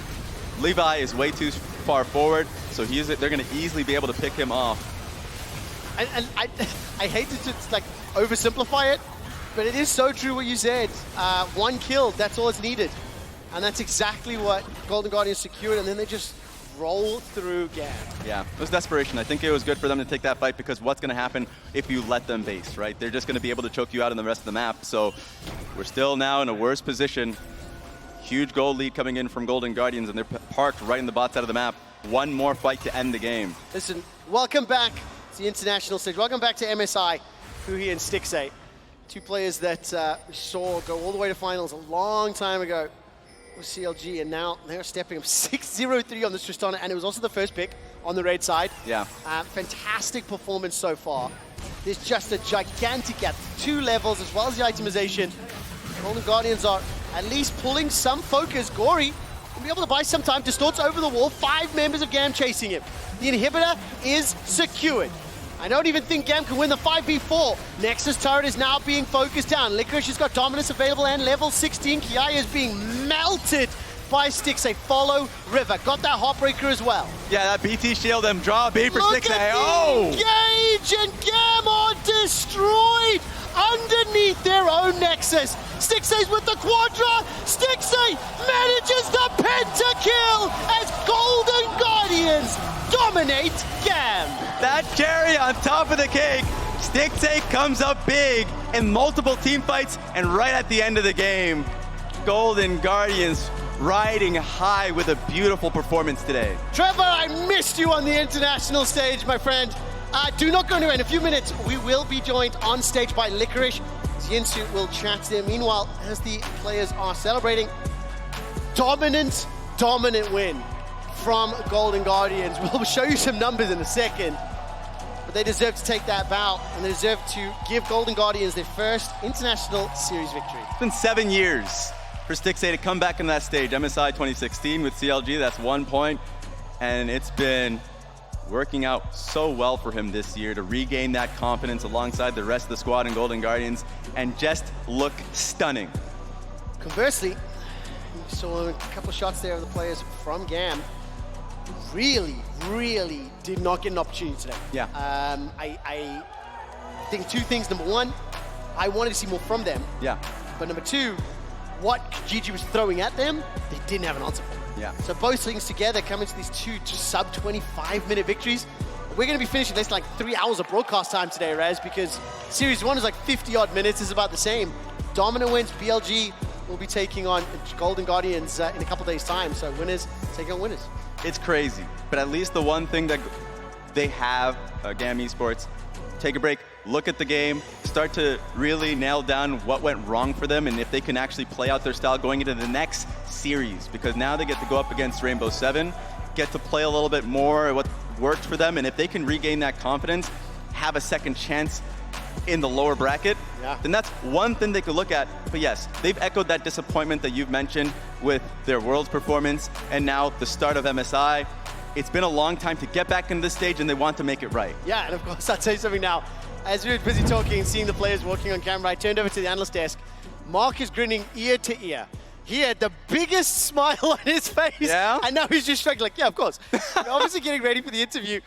Levi is way too far forward, so they're gonna easily be able to pick him off. And I hate to just like oversimplify it, but it is so true what you said. 1 kill, that's all it's needed. And that's exactly what Golden Guardians secured, and then they just roll through GAM. Yeah, it was desperation. I think it was good for them to take that fight because what's going to happen if you let them base, right? They're just going to be able to choke you out in the rest of the map. So we're still now in a worse position. Huge gold lead coming in from Golden Guardians, and they're parked right in the bot side of the map. 1 more fight to end the game. Listen, welcome back to the international stage. Welcome back to MSI, Huhi and Stixay. 2 players that we saw go all the way to finals a long time ago with CLG, and now they're stepping up 6-0-3 on this Tristana, and it was also the first pick on the red side. Yeah. Fantastic performance so far. There's just a gigantic gap, 2 levels as well as the itemization. Golden Guardians are at least pulling some focus. Gory will be able to buy some time, distorts over the wall, 5 members of GAM chasing him. The inhibitor is secured. I don't even think GAM can win the 5v4. Nexus turret is now being focused down. Licorice has got dominance available and level 16. Kiaya is being melted by Stixay. Follow River. Got that Heartbreaker as well. Yeah, that BT shield them. Draw a B for Look Stixay. at the Oh! engage, and GAM are destroyed underneath their own Nexus. Stixay's with the Quadra. Stixay manages the pentakill as Golden Guardians dominate GAM. That cherry on top of the cake. Stixay comes up big in multiple team fights, and right at the end of the game, Golden Guardians riding high with a beautiful performance today. Trevor, I missed you on the international stage, my friend. Do not go anywhere. In a few minutes, we will be joined on stage by Licorice. Yinsu will chat to him. Meanwhile, as the players are celebrating, dominant win from Golden Guardians. We'll show you some numbers in a second, but they deserve to take that bow, and they deserve to give Golden Guardians their first international series victory. It's been 7 years for Stixay to come back on that stage. MSI 2016 with CLG, that's 1 point, and it's been working out so well for him this year to regain that confidence alongside the rest of the squad in Golden Guardians and just look stunning. Conversely, saw a couple of shots there of the players from GAM. Really, really did not get an opportunity today. Yeah. I think two things. Number one, I wanted to see more from them. Yeah. But number two, what Gigi was throwing at them, they didn't have an answer for. Yeah. So both things together come into these two sub 25-minute victories. We're going to be finishing less than like 3 hours of broadcast time today, Raz, because Series 1 is like 50-odd minutes. It's about the same. Dominant wins. BLG will be taking on Golden Guardians in a couple days' time. So winners taking on winners. It's crazy. But at least the one thing that they have, GAM Esports, take a break, look at the game, start to really nail down what went wrong for them and if they can actually play out their style going into the next series. Because now they get to go up against Rainbow 7, get to play a little bit more what worked for them, and if they can regain that confidence, have a second chance in the lower bracket, then that's one thing they could look at. But yes, they've echoed that disappointment that you've mentioned with their Worlds performance and now the start of MSI. It's been a long time to get back into this stage and they want to make it right. Yeah, and of course, I'll tell you something now. As we were busy talking and seeing the players walking on camera, I turned over to the analyst desk. Mark is grinning ear to ear. He had the biggest smile on his face. Yeah? And now he's just shrugging like, yeah, of course. We're obviously getting ready for the interview.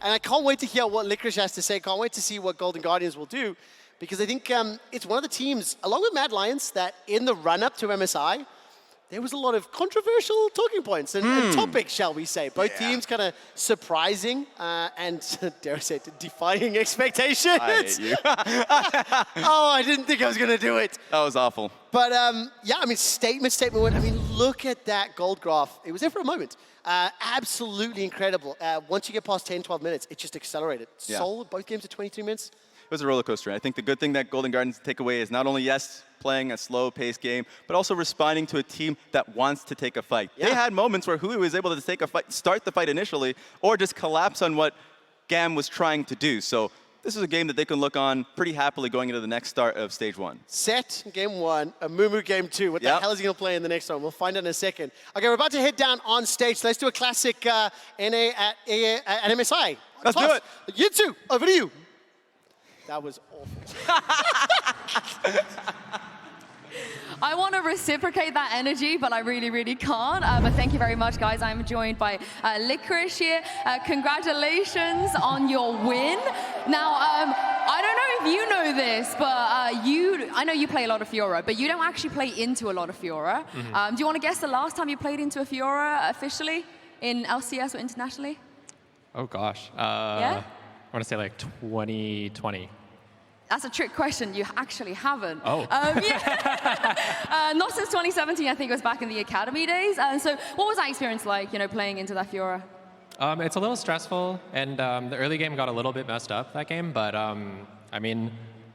And I can't wait to hear what FLICKR has to say. Can't wait to see what Golden Guardians will do. Because I think it's one of the teams, along with Mad Lions, that in the run-up to MSI, there was a lot of controversial talking points and topics, shall we say. Both teams kind of surprising and, dare I say it, defying expectations. I hate you. Oh, I didn't think I was going to do it. That was awful. But yeah, I mean, statement win. I mean, look at that gold graph. It was there for a moment. Absolutely incredible. Once you get past 10, 12 minutes, it just accelerated. Yeah. Seoul, both games at 22 minutes. It was a roller coaster. I think the good thing that Golden Guardians take away is not only, yes, playing a slow-paced game, but also responding to a team that wants to take a fight. Yeah. They had moments where Hui was able to take a fight, start the fight initially, or just collapse on what GAM was trying to do. So this is a game that they can look on pretty happily going into the next start of Stage 1. Set, game 1, a Mumu game 2. What the hell is he going to play in the next one? We'll find out in a second. Okay, we're about to head down on stage. So let's do a classic NA at MSI. Let's do it. You two, over to you. That was awful. I want to reciprocate that energy, but I really, really can't. But thank you very much, guys. I'm joined by FLICKR here. Congratulations on your win. Now, I don't know if you know this, but I know you play a lot of Fiora, but you don't actually play into a lot of Fiora. Do you want to guess the last time you played into a Fiora officially in LCS or internationally? Oh, gosh. Yeah? I want to say like 2020. That's a trick question. You actually haven't. Oh. Yeah. Not since 2017. I think it was back in the academy days. So what was that experience like, playing into that Fiora? It's a little stressful, and the early game got a little bit messed up that game. But I mean,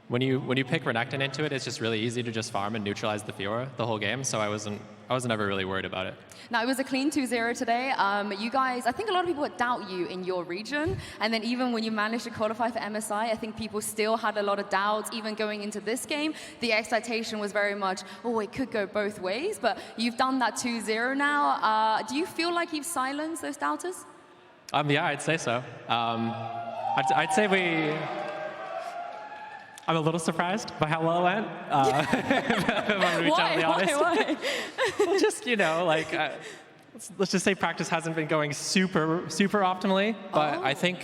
when you pick Renekton into it, it's just really easy to just farm and neutralize the Fiora the whole game. So I wasn't ever really worried about it. Now, it was a clean 2-0 today. You guys, I think a lot of people would doubt you in your region. And then even when you managed to qualify for MSI, I think people still had a lot of doubts. Even going into this game, the expectation was very much, oh, it could go both ways. But you've done that 2-0 now. Do you feel like you've silenced those doubters? Yeah, I'd say so. I'd say I'm a little surprised by how well it went. If I'm going to be totally honest. Why? Well, just, let's just say practice hasn't been going super optimally, but I think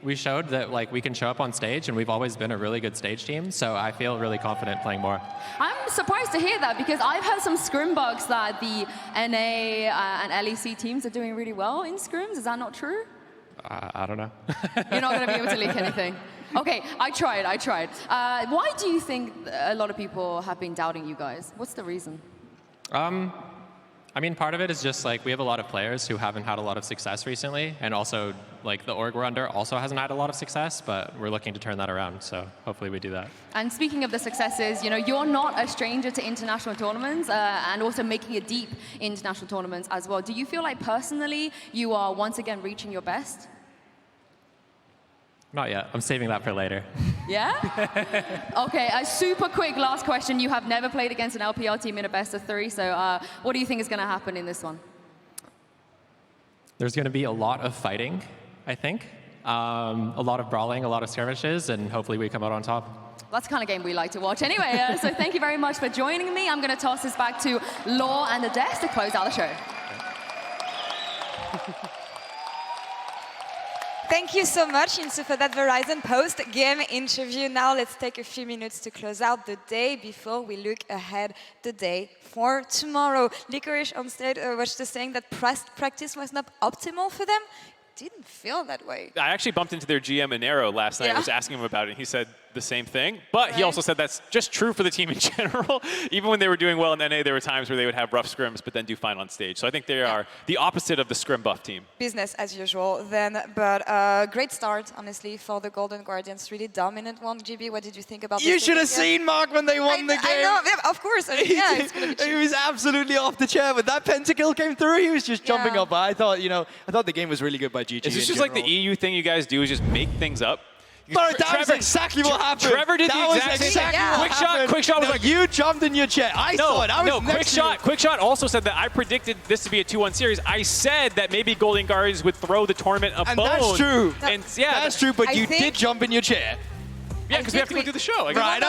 we showed that we can show up on stage, and we've always been a really good stage team, so I feel really confident playing more. I'm surprised to hear that, because I've heard some scrim bugs that the NA and LEC teams are doing really well in scrims. Is that not true? I don't know. You're not going to be able to leak anything. Okay, I tried. Why do you think a lot of people have been doubting you guys? What's the reason? I mean, part of it is just we have a lot of players who haven't had a lot of success recently, and also the org we're under also hasn't had a lot of success, but we're looking to turn that around, so hopefully we do that. And speaking of the successes, you're not a stranger to international tournaments and also making it deep international tournaments as well. Do you feel like personally you are once again reaching your best? Not yet. I'm saving that for later. Yeah? Okay, a super quick last question. You have never played against an LPL team in a best of 3, so what do you think is going to happen in this one? There's going to be a lot of fighting, I think. A lot of brawling, a lot of skirmishes, and hopefully we come out on top. That's the kind of game we like to watch anyway. So thank you very much for joining me. I'm going to toss this back to Law and Ades to close out the show. Thank you so much, Insu, for that Verizon post-game interview. Now let's take a few minutes to close out the day before we look ahead the day for tomorrow. Licorice on stage was just saying that practice was not optimal for them. Didn't feel that way. I actually bumped into their GM Inero last night. I was asking him about it, and he said the same thing. But he also said that's just true for the team in general. Even when they were doing well in NA, there were times where they would have rough scrims, but then do fine on stage. So I think they are the opposite of the scrim buff team. Business as usual then, but great start, honestly, for the Golden Guardians. Really dominant one. GB, what did you think about this? You should have seen Mark when they won the game. I know, yeah, of course. I mean, yeah, it's gonna be He was absolutely off the chair. When that pentakill came through, he was just jumping up. I thought, I thought the game was really good by GG. Is this just like the EU thing you guys do, is just make things up? No, that was exactly what happened. Trevor did that the exact same thing. Yeah. Quick shot was like, you jumped in your chair. I saw it. I was next to you. Quick shot also said that I predicted this to be a 2-1 series. I said that maybe Golden Guardians would throw the tournament a bone. That's true. And yeah, that's true, but you did jump in your chair. Yeah, because we have to go do the show. Right,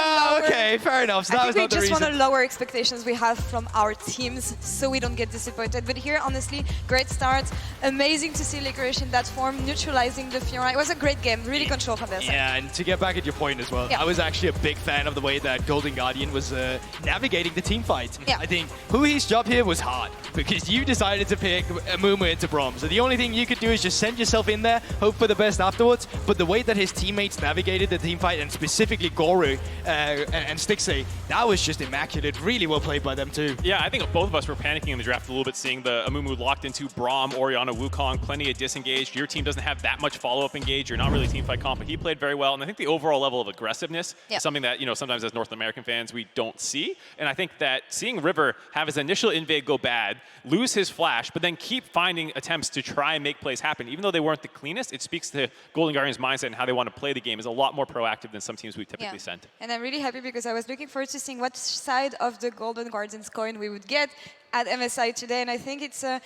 okay, fair enough. So that was not the reason. I think we just want to lower expectations we have from our teams so we don't get disappointed. But here, honestly, great start. Amazing to see Licorice in that form, neutralizing the Fiora. It was a great game, really controlled from their side. Yeah, and to get back at your point as well, I was actually a big fan of the way that Golden Guardian was navigating the team fight. Yeah. I think Hui's job here was hard because you decided to pick Amumu into Brom. So the only thing you could do is just send yourself in there, hope for the best afterwards. But the way that his teammates navigated the team fight, and specifically Goru and Stixie, that was just immaculate. Really well played by them too. Yeah, I think both of us were panicking in the draft a little bit, seeing the Amumu locked into Braum, Orianna, Wukong, plenty of disengaged. Your team doesn't have that much follow-up engage. You're not really team fight comp, but he played very well. And I think the overall level of aggressiveness is something that, sometimes as North American fans, we don't see. And I think that seeing River have his initial invade go bad, lose his flash, but then keep finding attempts to try and make plays happen, even though they weren't the cleanest, it speaks to Golden Guardians' mindset and how they want to play the game is a lot more proactive than some teams we typically send. And I'm really happy because I was looking forward to seeing what side of the Golden Guardians coin we would get at MSI today, and I think it's a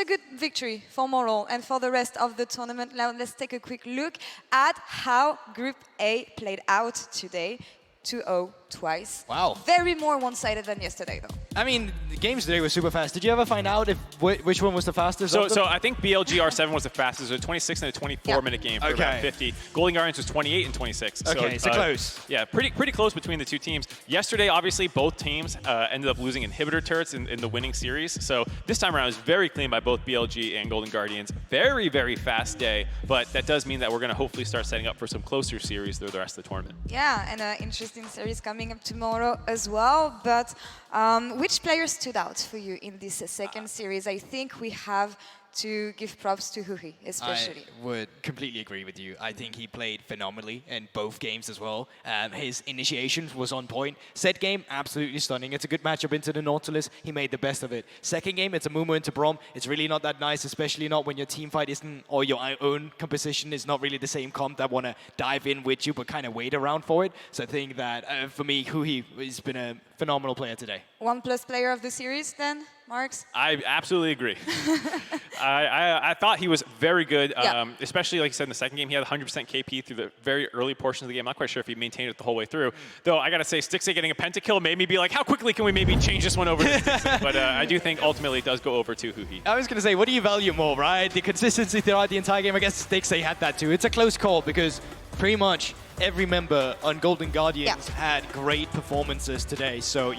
good victory for Moral and for the rest of the tournament. Now let's take a quick look at how Group A played out today. 2-0 twice. Wow. Very more one-sided than yesterday, though. I mean, the games today were super fast. Did you ever find out which one was the fastest? So I think BLG R7 was the fastest. It was a 26 and a 24-minute game for about 50. Golden Guardians was 28 and 26. Okay, so close. Yeah, pretty close between the two teams. Yesterday, obviously, both teams ended up losing inhibitor turrets in the winning series. So this time around, it was very clean by both BLG and Golden Guardians. Very, very fast day, but that does mean that we're going to hopefully start setting up for some closer series through the rest of the tournament. Yeah, and an interesting series coming up tomorrow as well. But which players stood out for you in this second series? I think we have to give props to Hui, especially. I would completely agree with you. I think he played phenomenally in both games as well. His initiation was on point. Set game, absolutely stunning. It's a good matchup into the Nautilus. He made the best of it. Second game, it's a Amumu into Brom. It's really not that nice, especially not when your team fight isn't, or your own composition is not really the same comp that want to dive in with you, but kind of wait around for it. So I think that, for me, Hui has been a phenomenal player today. 1+ player of the series then, Marks? I absolutely agree. I thought he was very good, especially like you said in the second game. He had 100% KP through the very early portions of the game. I'm not quite sure if he maintained it the whole way through. Though I got to say, Stixie getting a pentakill made me be like, how quickly can we maybe change this one over to Stixie? But I do think ultimately it does go over to Hui. I was going to say, what do you value more, right? The consistency throughout the entire game. I guess Stixie had that too. It's a close call because pretty much every member on Golden Guardians had great performances today. So,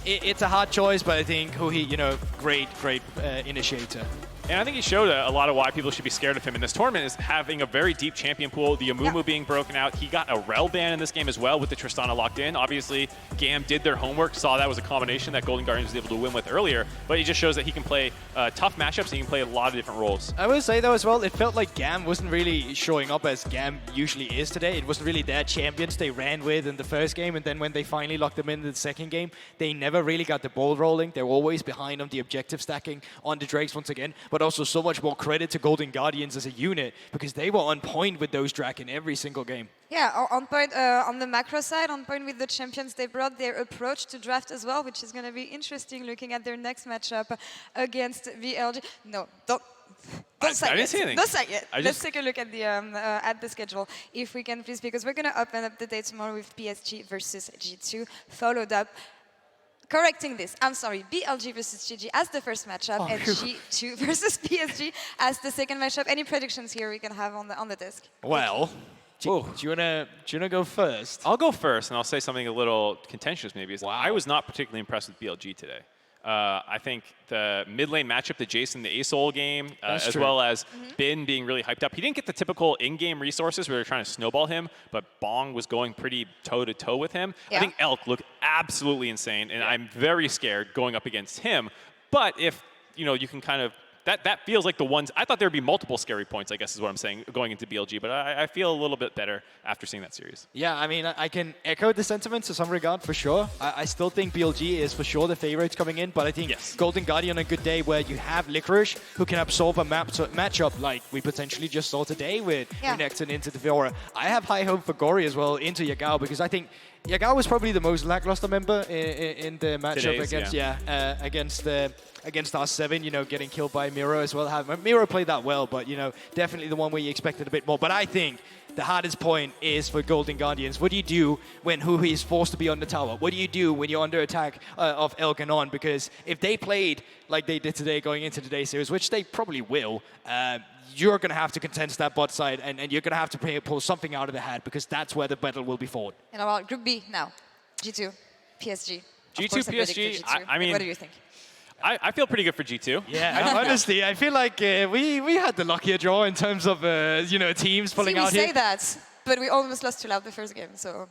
it's a hard choice, but I think Hui, great initiator. And I think he showed a lot of why people should be scared of him in this tournament is having a very deep champion pool, the Amumu being broken out. He got a Rel ban in this game as well with the Tristana locked in. Obviously, GAM did their homework, saw that was a combination that Golden Guardians was able to win with earlier, but he just shows that he can play tough matchups and he can play a lot of different roles. I will say though as well, it felt like GAM wasn't really showing up as GAM usually is today. It wasn't really their champions they ran with in the first game, and then when they finally locked them in the second game, they never really got the ball rolling. They were always behind on the objective stacking on the Drakes once again, but also so much more credit to Golden Guardians as a unit because they were on point with those Draken every single game. Yeah, on point on the macro side, on point with the champions they brought, their approach to draft as well, which is going to be interesting looking at their next matchup against VLG. No, Don't say I didn't it. say anything. Don't say it. I Let's just- take a look at the schedule, if we can please, because we're going to open up the day tomorrow with PSG versus G2, followed up. Correcting this, I'm sorry, BLG versus GG as the first matchup, and G2 versus PSG as the second matchup. Any predictions here we can have on the desk? Well, do you wanna go first? I'll go first, and I'll say something a little contentious maybe. I was not particularly impressed with BLG today. I think the mid lane matchup, the Jason, the ASOL game, as well as Bin being really hyped up. He didn't get the typical in-game resources where they're trying to snowball him, but Bong was going pretty toe-to-toe with him. Yeah. I think Elk looked absolutely insane, and I'm very scared going up against him. But if, you can kind of, that feels like the ones, I thought there'd be multiple scary points, I guess is what I'm saying, going into BLG, but I feel a little bit better after seeing that series. Yeah, I mean, I can echo the sentiment to some regard for sure. I still think BLG is for sure the favorites coming in, but I think Golden Guardian on a good day where you have FLICKR who can absorb a matchup like we potentially just saw today with Renekton into the Fiora. I have high hope for Gory as well into Yagao, because I think Yagao was probably the most lackluster member in the matchup against R7, getting killed by Miro as well. Miro played that well, but, definitely the one where you expected a bit more. But I think the hardest point is for Golden Guardians. What do you do when Huhi is forced to be on the tower? What do you do when you're under attack of Elk and On? Because if they played like they did today going into today's series, which they probably will, you're going to have to contest that bot side, and you're going to have to pull something out of the hat, because that's where the battle will be fought. And about Group B now, G2, PSG. G2, PSG, I mean, what do you think? I feel pretty good for G2. Yeah, honestly, I feel like we had the luckier draw in terms of teams pulling out here. We say that, but we almost lost to Loud the first game, so.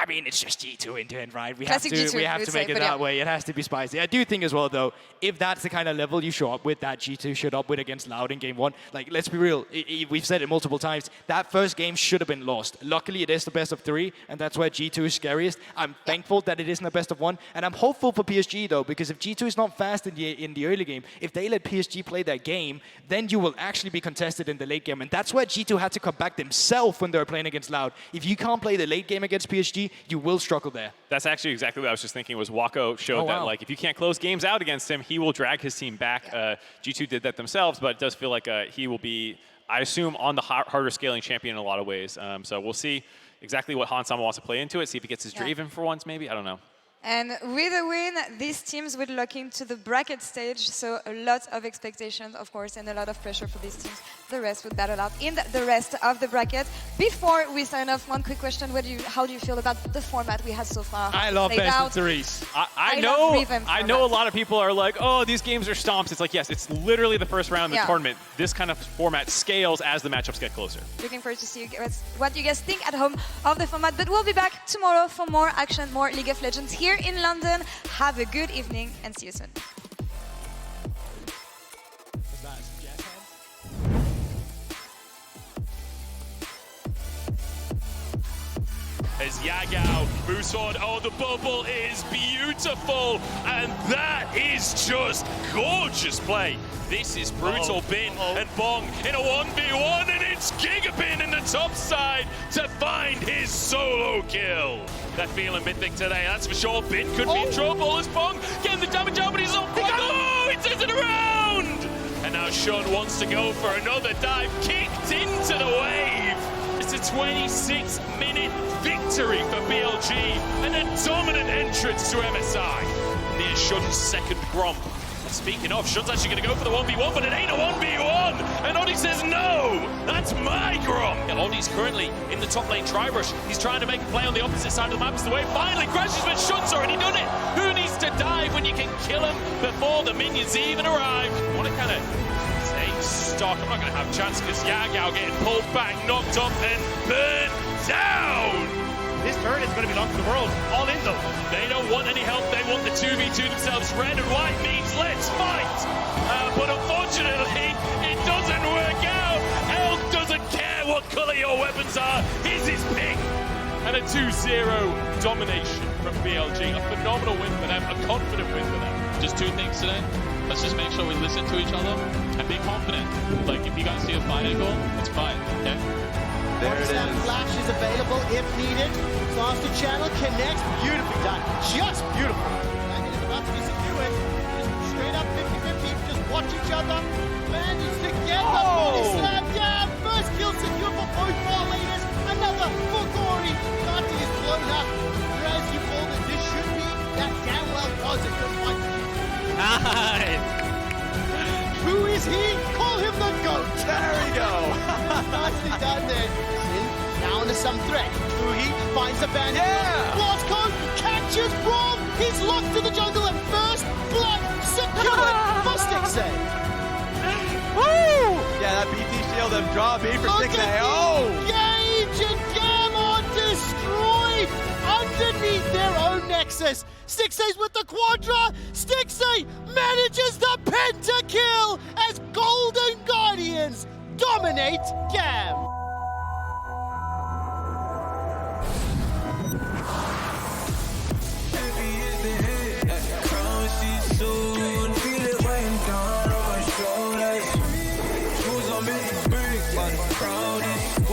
I mean, it's just G2 in the end, right? We Classic have G2, to make say, it that way. It has to be spicy. I do think as well, though, if that's the kind of level you show up with, that G2 showed up with against Loud in game one, like, let's be real. We've said it multiple times. That first game should have been lost. Luckily, it is the best of 3, and that's where G2 is scariest. I'm thankful that it isn't a best of 1, and I'm hopeful for PSG, though, because if G2 is not fast in the early game, if they let PSG play their game, then you will actually be contested in the late game, and that's where G2 had to come back themselves when they were playing against Loud. If you can't play the late game against PSG, you will struggle there. That's actually exactly what I was just thinking. Was Wako showed that like if you can't close games out against him, he will drag his team back. G2 did that themselves, but it does feel like he will be, I assume, on the harder scaling champion in a lot of ways. So we'll see exactly what Hansama wants to play into it. See if he gets his Draven for once, maybe. I don't know. And with a win, these teams will lock into the bracket stage, so a lot of expectations, of course, and a lot of pressure for these teams. The rest would battle out in the rest of the bracket. Before we sign off, one quick question. How do you feel about the format we had so far? I love best of threes. I know a lot of people are like, oh, these games are stomps. It's like, yes, it's literally the first round of the tournament. This kind of format scales as the matchups get closer. Looking forward to see what you guys think at home of the format. But we'll be back tomorrow for more action, more League of Legends here in London. Have a good evening and see you soon. As Yagao moves forward, oh, the bubble is beautiful, and that is just gorgeous play. This is brutal. Bin and Bong in a 1v1, and it's Gigabin in the top side to find his solo kill. That feeling Mythic today, that's for sure. Bin could be in trouble as Bong getting the damage out, but he's on point. Oh, he turns it around! And now Shun wants to go for another dive, kicked into the wave. It's a 26-minute victory for BLG and a dominant entrance to MSI. Near Shun's second Grom. And speaking of, Shun's actually going to go for the 1v1, but it ain't a 1v1. And Odi says, no, that's my Grom. And Odi's currently in the top lane tri-rush. He's trying to make a play on the opposite side of the map. It's the way it finally crashes, but Shun's already done it. Who needs to dive when you can kill him before the minions even arrive? Want to kind of take stock. I'm not going to have a chance because Yagao getting pulled back, knocked up, and burned down. This turret is going to belong to the world. All in though. They don't want any help. They want the 2v2 themselves. Red and white means let's fight. But unfortunately, it doesn't work out. Elk doesn't care what color your weapons are. His is pink. And a 2-0 domination from BLG. A phenomenal win for them. A confident win for them. Just two things today. Let's just make sure we listen to each other and be confident. Like, if you guys see a fight angle, it's fine, okay? There it is. Flash is available if needed. Faster channel connects. Beautifully done. Just beautiful. And it is about to be secured. Just straight up 50-50. Just watch each other. Managed to get the body slam. Yeah, first kill secure for both ball leaders. Another for Gory. Nati is blown up. As you called it, this should be that damn well positive fight. Nice. Who is he? Call him the GOAT. There we go. Nicely done there. Sin now into some threat. Fuhi finds a bandit. Yeah. Lost code catches Braum. He's locked to the jungle and first blood secured for Stixxay. Woo! Yeah, that BT shield of draw B for Stixxay. Oh! Gage and GAM are destroyed underneath their own nexus. Stixxay's with the Quadra. Stixxay manages the pentakill as Golden Guardians dominate GAM. Soon, feel it weighing down on my shoulders. Shoes on me, big, but the crowd is